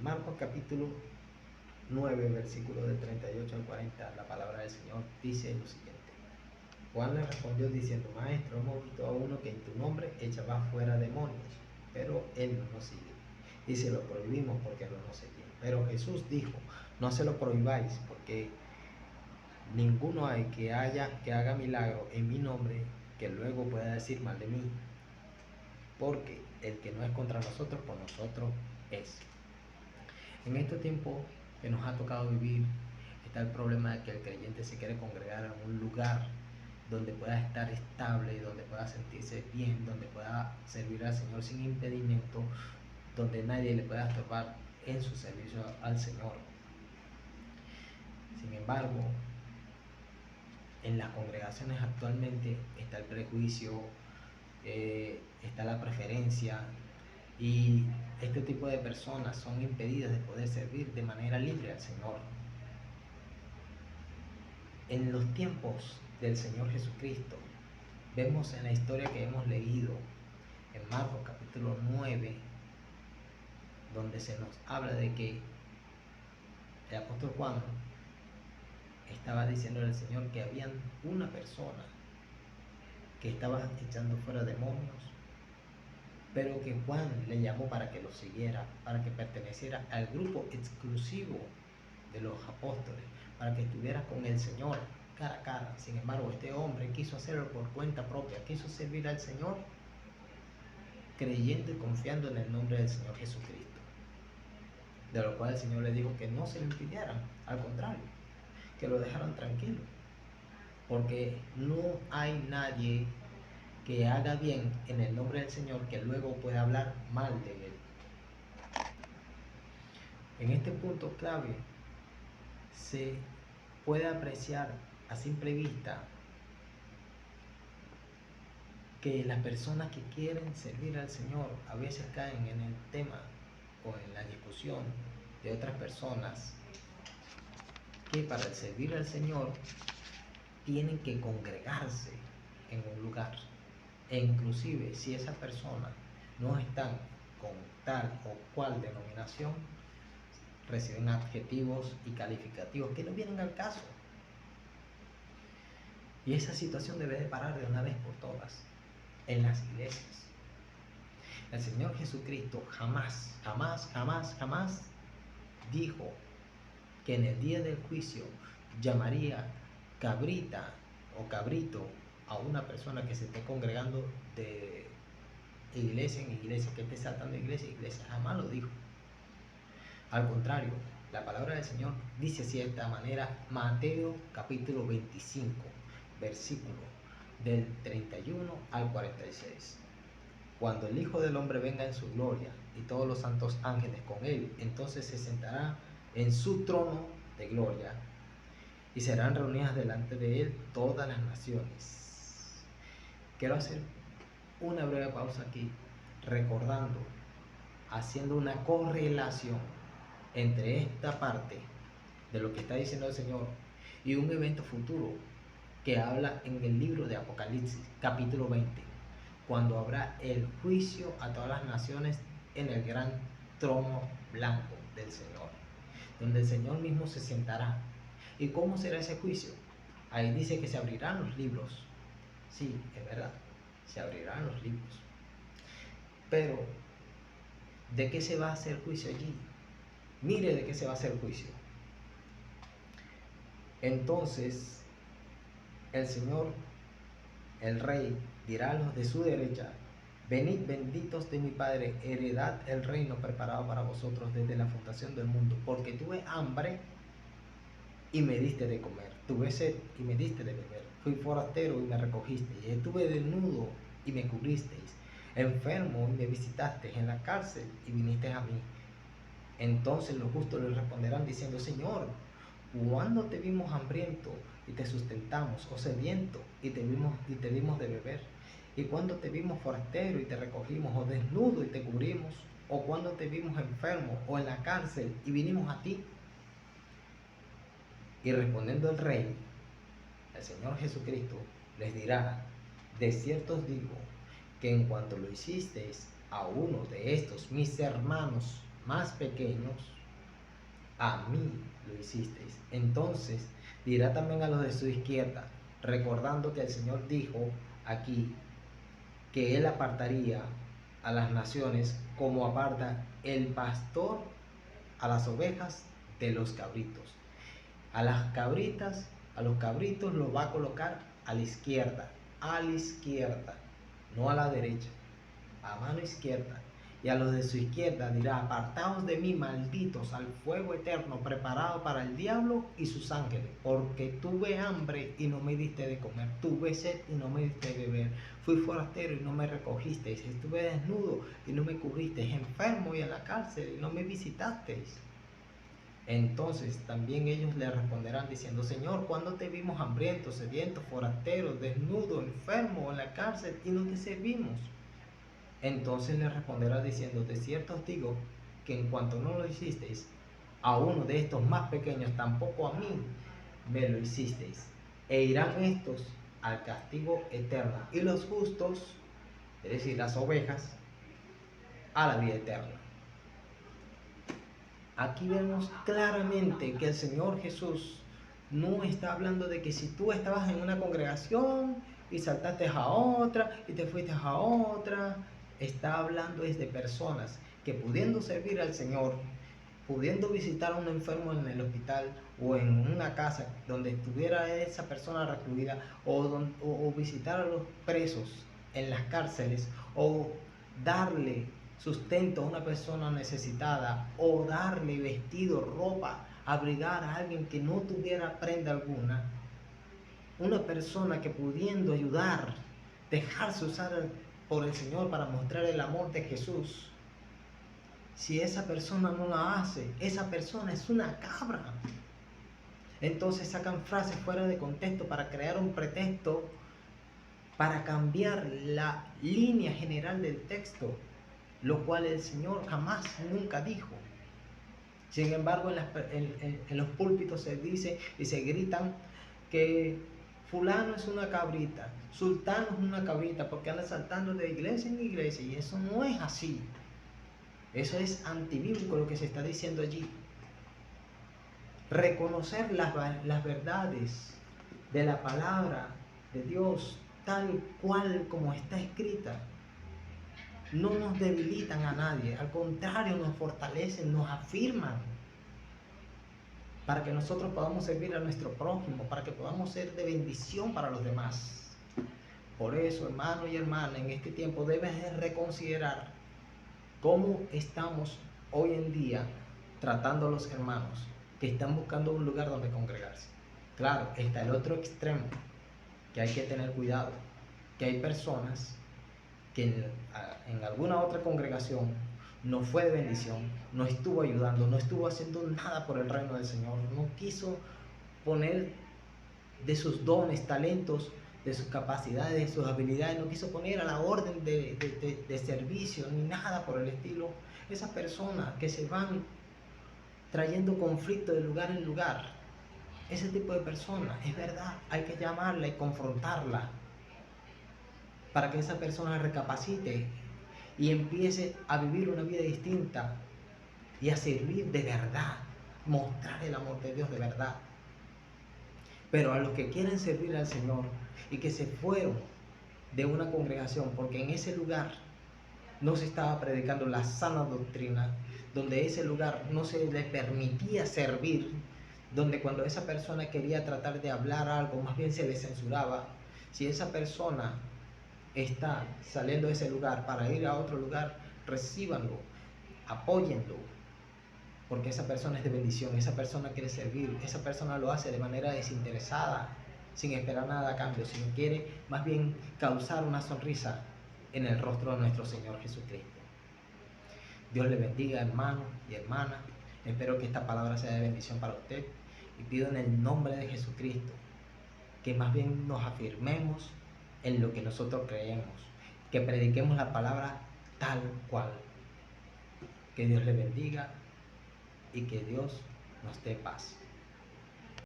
Marcos capítulo 9, versículos del 38 al 40, la palabra del Señor dice lo siguiente. Juan le respondió diciendo: Maestro, hemos visto a uno que en tu nombre echaba fuera demonios, pero él no nos sigue. Y se lo prohibimos porque no nos seguía. Pero Jesús dijo: no se lo prohibáis, porque ninguno hay que haga milagro en mi nombre que luego pueda decir mal de mí, porque el que no es contra nosotros, por nosotros es. En este tiempo que nos ha tocado vivir, está el problema de que el creyente se quiere congregar en un lugar donde pueda estar estable, donde pueda sentirse bien, donde pueda servir al Señor sin impedimento, donde nadie le pueda estorbar en su servicio al Señor. Sin embargo, en las congregaciones actualmente está el prejuicio, está la preferencia, y este tipo de personas son impedidas de poder servir de manera libre al Señor. En los tiempos del Señor Jesucristo, vemos en la historia que hemos leído en Marcos capítulo 9, donde se nos habla de que el apóstol Juan estaba diciendo al Señor que había una persona que estaba echando fuera demonios, pero que Juan le llamó para que lo siguiera, para que perteneciera al grupo exclusivo de los apóstoles, para que estuviera con el Señor cara a cara. Sin embargo, este hombre quiso hacerlo por cuenta propia, quiso servir al Señor creyendo y confiando en el nombre del Señor Jesucristo, de lo cual el Señor le dijo que no se lo impidieran, al contrario, que lo dejaran tranquilo, porque no hay nadie que haga bien en el nombre del Señor que luego pueda hablar mal de él. En este punto clave se puede apreciar a simple vista que las personas que quieren servir al Señor a veces caen en el tema o en la discusión de otras personas que para servir al Señor tienen que congregarse en un lugar, e inclusive si esa persona no está con tal o cual denominación, reciben adjetivos y calificativos que no vienen al caso. Y esa situación debe de parar de una vez por todas en las iglesias. El Señor Jesucristo jamás dijo que en el día del juicio llamaría cabrita o cabrito a una persona que se esté congregando de iglesia en iglesia, que esté saltando de iglesia en iglesia. Jamás lo dijo. Al contrario, la palabra del Señor dice así de esta manera, Mateo capítulo 25, versículo del 31 al 46. Cuando el Hijo del Hombre venga en su gloria y todos los santos ángeles con él, entonces se sentará en su trono de gloria y serán reunidas delante de él todas las naciones. Quiero hacer una breve pausa aquí, recordando, haciendo una correlación entre esta parte de lo que está diciendo el Señor y un evento futuro que habla en el libro de Apocalipsis, capítulo 20, cuando habrá el juicio a todas las naciones en el gran trono blanco del Señor, donde el Señor mismo se sentará. ¿Y cómo será ese juicio? Ahí dice que se abrirán los libros. Sí, es verdad, se abrirán los libros. Pero, ¿de qué se va a hacer juicio allí? Mire de qué se va a hacer juicio. Entonces, el Señor, el Rey, dirá a los de su derecha: venid benditos de mi Padre, heredad el reino preparado para vosotros desde la fundación del mundo, porque tuve hambre y me diste de comer, tuve sed y me diste de beber, fui forastero y me recogisteis, estuve desnudo y me cubristeis, enfermo y me visitasteis, en la cárcel y vinisteis a mí. Entonces los justos le responderán diciendo: Señor, ¿cuándo te vimos hambriento y te sustentamos, o sediento y te dimos de beber? ¿Y cuándo te vimos forastero y te recogimos, o desnudo y te cubrimos? ¿O cuándo te vimos enfermo o en la cárcel y vinimos a ti? Y respondiendo el Rey, el Señor Jesucristo, les dirá: de cierto os digo que en cuanto lo hicisteis a uno de estos mis hermanos más pequeños, a mí lo hicisteis. Entonces dirá también a los de su izquierda, recordando que el Señor dijo aquí que Él apartaría a las naciones como aparta el pastor a las ovejas de los cabritos. A las cabritas, a los cabritos los va a colocar a la izquierda, no a la derecha, a mano izquierda. Y a los de su izquierda dirá, apartaos de mí, malditos, al fuego eterno preparado para el diablo y sus ángeles, porque tuve hambre y no me diste de comer, tuve sed y no me diste de beber, fui forastero y no me recogisteis, estuve desnudo y no me cubristeis, enfermo y en la cárcel y no me visitasteis. Entonces también ellos le responderán diciendo, Señor, ¿cuándo te vimos hambriento, sediento, forastero, desnudo, enfermo o en la cárcel y no te servimos? Entonces le responderá diciendo, de cierto os digo que en cuanto no lo hicisteis a uno de estos más pequeños, tampoco a mí me lo hicisteis. E irán estos al castigo eterno y los justos, es decir, las ovejas, a la vida eterna. Aquí vemos claramente que el Señor Jesús no está hablando de que si tú estabas en una congregación y saltaste a otra y te fuiste a otra, está hablando es de personas que pudiendo servir al Señor, pudiendo visitar a un enfermo en el hospital o en una casa donde estuviera esa persona recluida o visitar a los presos en las cárceles o darle sustento a una persona necesitada o darle vestido, ropa, abrigar a alguien que no tuviera prenda alguna, una persona que pudiendo ayudar, dejarse usar por el Señor para mostrar el amor de Jesús, si esa persona no la hace, esa persona es una cabra. Entonces sacan frases fuera de contexto para crear un pretexto, para cambiar la línea general del texto, lo cual el Señor jamás, nunca dijo. Sin embargo, en los púlpitos se dice y se gritan que fulano es una cabrita, sultano es una cabrita, porque anda saltando de iglesia en iglesia, y eso no es así. Eso es antibíblico lo que se está diciendo allí. Reconocer las verdades de la palabra de Dios tal cual como está escrita no nos debilitan a nadie, al contrario, nos fortalecen, nos afirman para que nosotros podamos servir a nuestro prójimo, para que podamos ser de bendición para los demás. Por eso, hermano y hermana, en este tiempo debes de reconsiderar cómo estamos hoy en día tratando a los hermanos que están buscando un lugar donde congregarse. Claro, está el otro extremo, que hay que tener cuidado, que hay personas que en alguna otra congregación no fue de bendición, no estuvo ayudando, no estuvo haciendo nada por el reino del Señor, no quiso poner de sus dones, talentos, de sus capacidades, de sus habilidades, no quiso poner a la orden de servicio ni nada por el estilo. Esas personas que se van trayendo conflicto de lugar en lugar, ese tipo de personas, es verdad, hay que llamarla y confrontarla para que esa persona recapacite y empiece a vivir una vida distinta y a servir de verdad, mostrar el amor de Dios de verdad. Pero a los que quieren servir al Señor y que se fueron de una congregación porque en ese lugar no se estaba predicando la sana doctrina, donde ese lugar no se le permitía servir, donde cuando esa persona quería tratar de hablar algo, más bien se le censuraba. Si esa persona está saliendo de ese lugar para ir a otro lugar, recíbanlo, apóyenlo, porque esa persona es de bendición, esa persona quiere servir, esa persona lo hace de manera desinteresada, sin esperar nada a cambio, sino quiere más bien causar una sonrisa en el rostro de nuestro Señor Jesucristo. Dios le bendiga, hermano y hermana. Espero que esta palabra sea de bendición para usted y pido en el nombre de Jesucristo que más bien nos afirmemos en lo que nosotros creemos, que prediquemos la palabra tal cual. Que Dios le bendiga y que Dios nos dé paz.